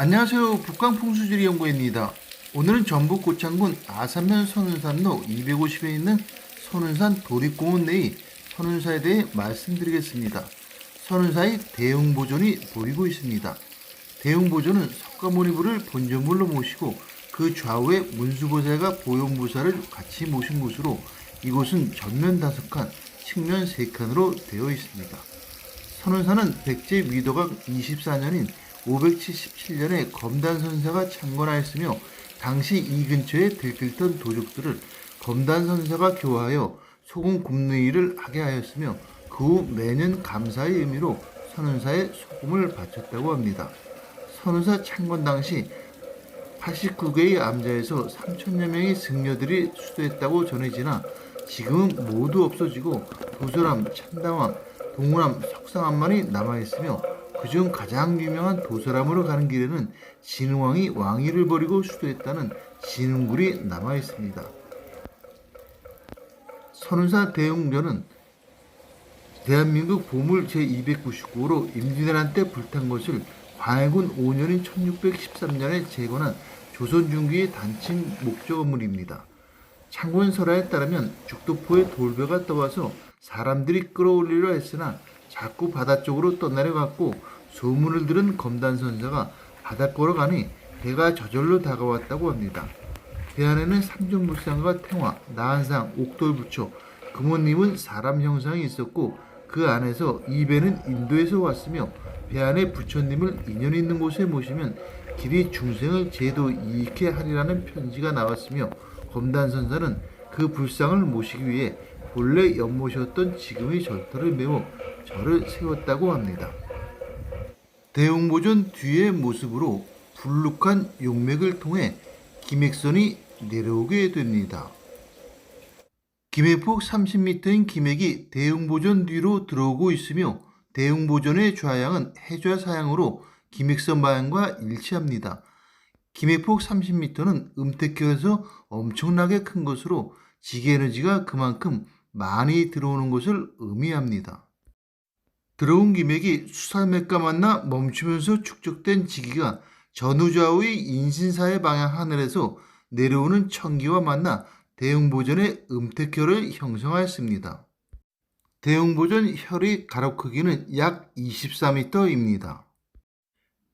안녕하세요. 북광풍수지리연구원입니다. 오늘은 전북 고창군 아산면 선운산로 250에 있는 선운산 도립공원 내의 선운사에 대해 말씀드리겠습니다. 선운사의 대웅보존이 보이고 있습니다. 대웅보존은 석가모니부를 본전물로 모시고 그 좌우에 문수보살과 보용보살을 같이 모신 곳으로 이곳은 전면 5칸, 측면 3칸으로 되어 있습니다. 선운사는 백제 위도각 24년인 577년에 검단선사가 창건하였으며 당시 이 근처에 들끓던 도적들을 검단선사가 교화하여 소금 굽는 일을 하게 하였으며 그 후 매년 감사의 의미로 선운사에 소금을 바쳤다고 합니다. 선운사 창건 당시 89개의 암자에서 3천여 명의 승려들이 수도했다고 전해지나 지금은 모두 없어지고 도소람, 참담암, 동우암, 석상암만이 남아있으며 그중 가장 유명한 도소람으로 가는 길에는 진흥왕이 왕위를 버리고 수도했다는 진흥굴이 남아있습니다. 선운사 대웅전은 대한민국 보물 제299호로 임진왜란 때 불탄 것을 광해군 5년인 1613년에 재건한 조선 중기의 단층 목조 건물입니다. 창군 설화에 따르면 죽도포에 돌배가 떠와서 사람들이 끌어올리려 했으나 자꾸 바다 쪽으로 떠내려갔고 소문을 들은 검단선사가 바닷가로 가니 배가 저절로 다가왔다고 합니다. 배 안에는 삼중불상과 태화, 나한상, 옥돌부처, 금원님은 사람 형상이 있었고 그 안에서 이 배는 인도에서 왔으며 배 안에 부처님을 인연 있는 곳에 모시면 길이 중생을 제도 이익해 하리라는 편지가 나왔으며 검단선사는 그 불상을 모시기 위해 본래 연못이었던 지금의 절터를 메워 절을 세웠다고 합니다. 대웅보존 뒤의 모습으로 불룩한 용맥을 통해 김액선이 내려오게 됩니다. 김해폭 30m인 김액이 대웅보존 뒤로 들어오고 있으며 대웅보존의 좌향은 해좌사향으로 김액선 방향과 일치합니다. 김해폭 30m는 음택해서 엄청나게 큰 것으로 지게에너지가 그만큼 많이 들어오는 것을 의미합니다. 들어온 김액이 수산맥과 만나 멈추면서 축적된 지기가 전후좌우의 인신사의 방향 하늘에서 내려오는 천기와 만나 대웅보존의 음택혈을 형성하였습니다. 대웅보존 혈의 가로 크기는 약 24m입니다.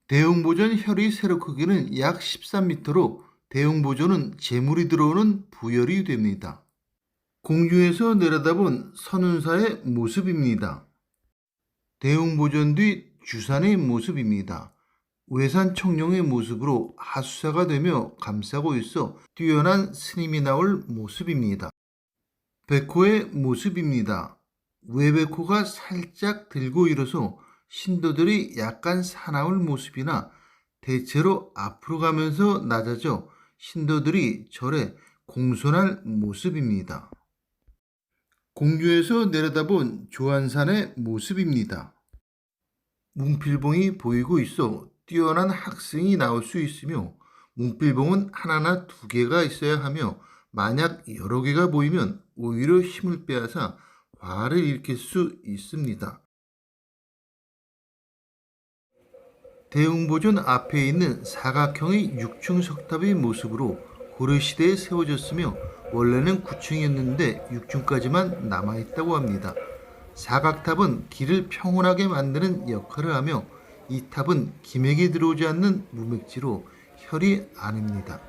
대웅보존 혈의 세로 크기는 약 13m로 대웅보존은 재물이 들어오는 부혈이 됩니다. 공중에서 내려다본 선운사의 모습입니다. 대웅보존 뒤 주산의 모습입니다. 외산 청룡의 모습으로 하수사가 되며 감싸고 있어 뛰어난 스님이 나올 모습입니다. 백호의 모습입니다. 외백호가 살짝 들고 일어서 신도들이 약간 사나울 모습이나 대체로 앞으로 가면서 낮아져 신도들이 절에 공손할 모습입니다. 공주에서 내려다본 조안산의 모습입니다. 문필봉이 보이고 있어 뛰어난 학생이 나올 수 있으며 문필봉은 하나나 2개가 있어야 하며 만약 여러 개가 보이면 오히려 힘을 빼앗아 화를 일으킬 수 있습니다. 대웅보존 앞에 있는 사각형의 6층 석탑의 모습으로 고려시대에 세워졌으며 원래는 9층이었는데 6층까지만 남아있다고 합니다. 사각탑은 길을 평온하게 만드는 역할을 하며 이 탑은 김액이 들어오지 않는 무맥지로 혈이 아닙니다.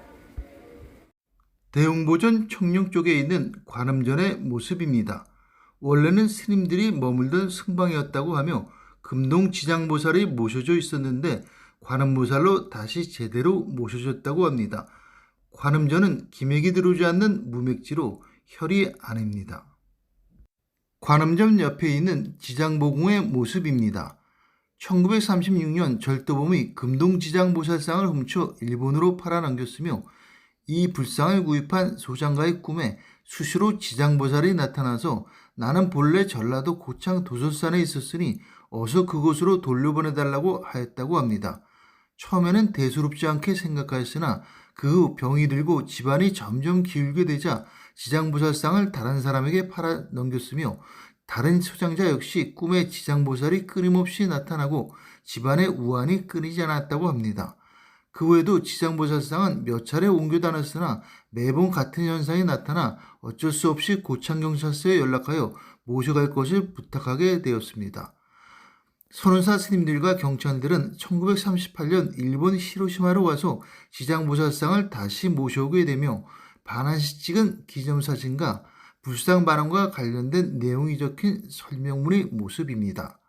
대웅보존 청룡 쪽에 있는 관음전의 모습입니다. 원래는 스님들이 머물던 승방이었다고 하며 금동지장보살이 모셔져 있었는데 관음보살로 다시 제대로 모셔졌다고 합니다. 관음전은 김액이 들어오지 않는 무맥지로 혈이 아닙니다. 관음전 옆에 있는 지장보궁의 모습입니다. 1936년 절도범이 금동지장보살상을 훔쳐 일본으로 팔아넘겼으며 이 불상을 구입한 소장가의 꿈에 수시로 지장보살이 나타나서 나는 본래 전라도 고창 도솔산에 있었으니 어서 그곳으로 돌려보내달라고 하였다고 합니다. 처음에는 대수롭지 않게 생각하였으나 그 후 병이 들고 집안이 점점 기울게 되자 지장보살상을 다른 사람에게 팔아넘겼으며 다른 소장자 역시 꿈에 지장보살이 끊임없이 나타나고 집안의 우환이 끊이지 않았다고 합니다. 그 외에도 지장보살상은 몇 차례 옮겨 다녔으나 매번 같은 현상이 나타나 어쩔 수 없이 고창경찰서에 연락하여 모셔갈 것을 부탁하게 되었습니다. 선운사 스님들과 경찰들은 1938년 일본 히로시마로 와서 지장보살상을 다시 모셔오게 되며 반환시 찍은 기념사진과 불상 발언과 관련된 내용이 적힌 설명문의 모습입니다.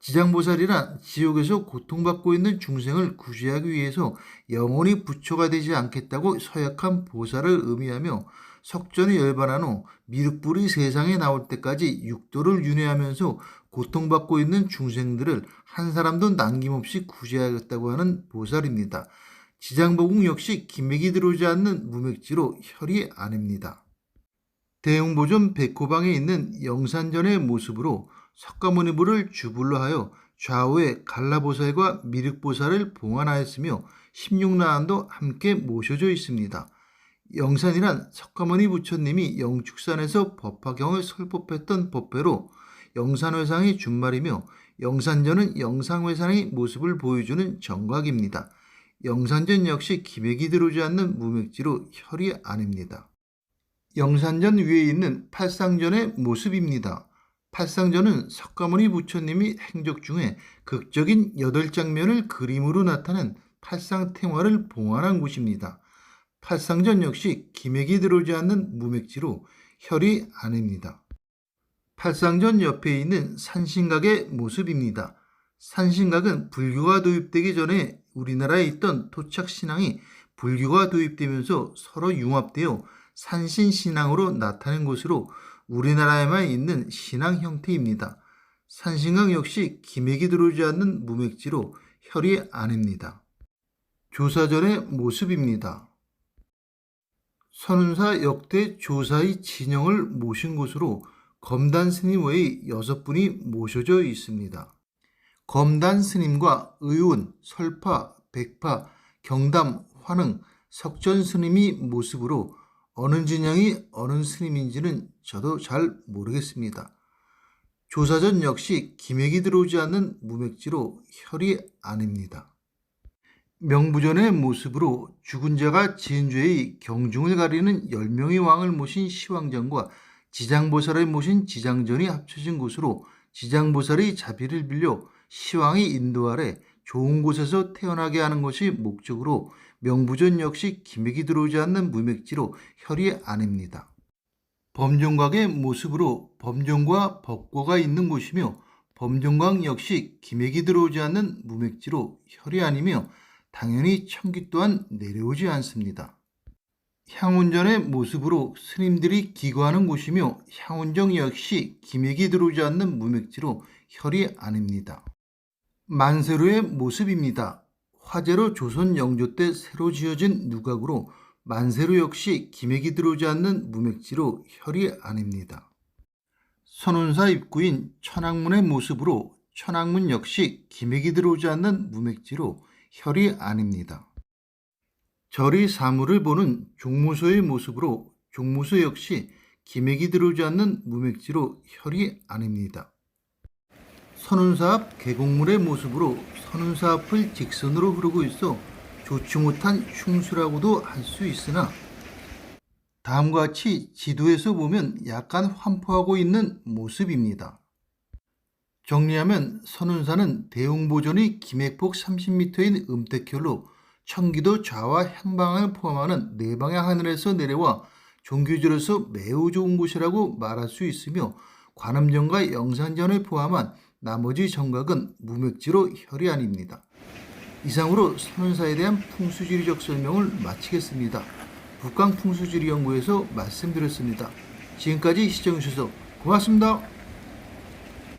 지장보살이란 지옥에서 고통받고 있는 중생을 구제하기 위해서 영원히 부처가 되지 않겠다고 서약한 보살을 의미하며 석전에 열반한 후 미륵불이 세상에 나올 때까지 육도를 윤회하면서 고통받고 있는 중생들을 한 사람도 남김없이 구제하겠다고 하는 보살입니다. 지장보궁 역시 기맥이 들어오지 않는 무맥지로 혈이 아닙니다. 대웅보존 백호방에 있는 영산전의 모습으로 석가모니부를 주불로 하여 좌우에 갈라보살과 미륵보살을 봉안하였으며 16나안도 함께 모셔져 있습니다. 영산이란 석가모니 부처님이 영축산에서 법화경을 설법했던 법회로 영산회상의 준말이며 영산전은 영상회상의 모습을 보여주는 정각입니다. 영산전 역시 기맥이 들어오지 않는 무맥지로 혈이 아닙니다. 영산전 위에 있는 팔상전의 모습입니다. 팔상전은 석가모니 부처님이 행적 중에 극적인 8장면을 그림으로 나타낸 팔상탱화를 봉안한 곳입니다. 팔상전 역시 기맥이 들어오지 않는 무맥지로 혈이 아닙니다. 팔상전 옆에 있는 산신각의 모습입니다. 산신각은 불교가 도입되기 전에 우리나라에 있던 토착신앙이 불교가 도입되면서 서로 융합되어 산신신앙으로 나타낸 것으로 우리나라에만 있는 신앙 형태입니다. 산신각 역시 기맥이 들어오지 않는 무맥지로 혈이 아닙니다. 조사전의 모습입니다. 선운사 역대 조사의 진영을 모신 곳으로 검단 스님 외의 6분이 모셔져 있습니다. 검단 스님과 의운, 설파, 백파, 경담, 환흥, 석전 스님이 모습으로 어느 진영이 어느 스님인지는 저도 잘 모르겠습니다. 조사전 역시 기맥이 들어오지 않는 무맥지로 혈이 아닙니다. 명부전의 모습으로 죽은 자가 지은 죄의 경중을 가리는 10명의 왕을 모신 시황전과 지장보살을 모신 지장전이 합쳐진 곳으로 지장보살의 자비를 빌려 시황의 인도 아래 좋은 곳에서 태어나게 하는 것이 목적으로 명부전 역시 기맥이 들어오지 않는 무맥지로 혈이 아닙니다. 범종각의 모습으로 범종과 법과가 있는 곳이며 범종각 역시 기맥이 들어오지 않는 무맥지로 혈이 아니며 당연히 천기 또한 내려오지 않습니다. 향운전의 모습으로 스님들이 기거하는 곳이며 향운정 역시 기맥이 들어오지 않는 무맥지로 혈이 아닙니다. 만세로의 모습입니다. 화재로 조선 영조 때 새로 지어진 누각으로 만세로 역시 기맥이 들어오지 않는 무맥지로 혈이 아닙니다. 선운사 입구인 천왕문의 모습으로 천왕문 역시 기맥이 들어오지 않는 무맥지로 혈이 아닙니다. 절의 사물을 보는 종무소의 모습으로 종무소 역시 기맥이 들어오지 않는 무맥지로 혈이 아닙니다. 선운사 앞 계곡물의 모습으로 선운사 앞을 직선으로 흐르고 있어 좋지 못한 흉수라고도 할 수 있으나 다음과 같이 지도에서 보면 약간 환포하고 있는 모습입니다. 정리하면 선운사는 대웅보존이 김해폭 30m인 음택혈로 청기도 좌와 향방을 포함하는 4방향 하늘에서 내려와 종교지로서 매우 좋은 곳이라고 말할 수 있으며 관음전과 영산전을 포함한 나머지 정각은 무맥지로 혈이 아닙니다. 이상으로 선운사에 대한 풍수지리적 설명을 마치겠습니다. 북강풍수지리연구에서 말씀드렸습니다. 지금까지 시청해주셔서 고맙습니다.